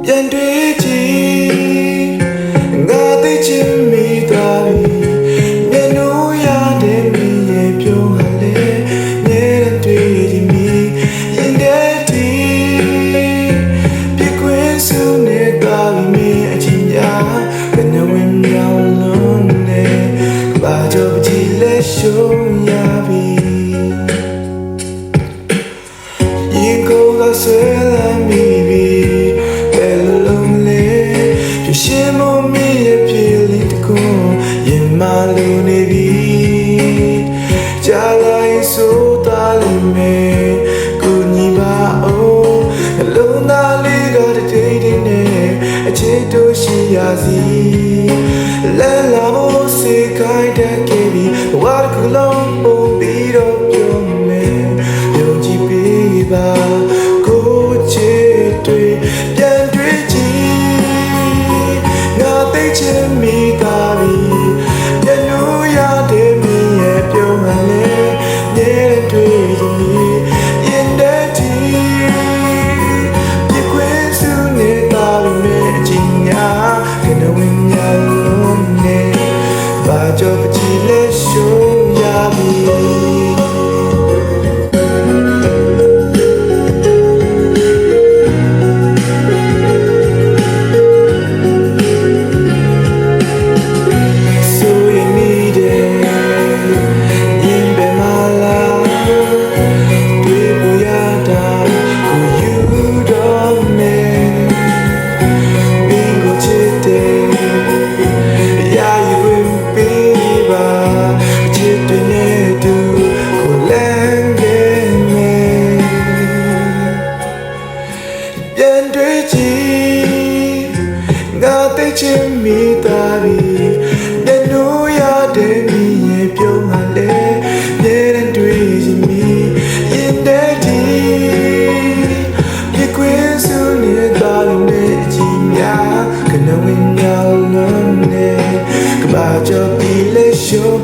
ပြန်တွေ့ကြည့်ငါသိချင်မိသွားပြီမျက်နှာရတဲ့မိရဲ့ပြုံးဟာလေမြဲတမ်းတွေ့ကြည့်မိရင်တဲ့ဒီပြကွင်းစုနေသွားပြီမင်းအချင်းများဘယ်နှဝင်မြောင်းလုံးနဲ့ကဘာကြောပတိလက်ရှုံးရပြီရင်ကိုယ်ကဆွဲလာမိပြီရှင်မမီရဲ့ပြည်လေးတကွန်ရင်မလူနေပြီကြားလိုက်ဆိုတာလည်းမဲကိုညီပါအောင်အလုံးသားလေးကတတိတ်နဲ့အချစ်တို့ရှိရစီလဲလာဖို့စေခိုင်းတဲ့ကေဘီဝါကလုံးပုံပြီးတော့ပြုံးမယ်ယုံကြည်ပေးပါကိုချစ်တွေပြန်တွေ့ကြည့်သိချင်မိသားပြီမျက်နှာရတဲ့မင်းရဲ့ပြုံးမှလည်းမြဲတွေ့ကြည့်ရင်တဲ့ဒီပြကွင်းစုနေတာလည်းအချင်းညာကနဝင်းညာလုံးနဲ့ဘာကြောပတိလက်ရှုံးရပြီပြန်တွေ့ကြည့်ငါသိချင်မိသားပြီမျက်နှာရတဲ့မိရဲ့ပြုံးမှလည်းမြဲတမ်းတွေ့ချင်မိရင်တဲ့ဒီပြကွင်းစုနေတာလည်းအကြီးများကနဝင်းများလုံးနဲ့ကဘာကြောပြီးလဲရှုံး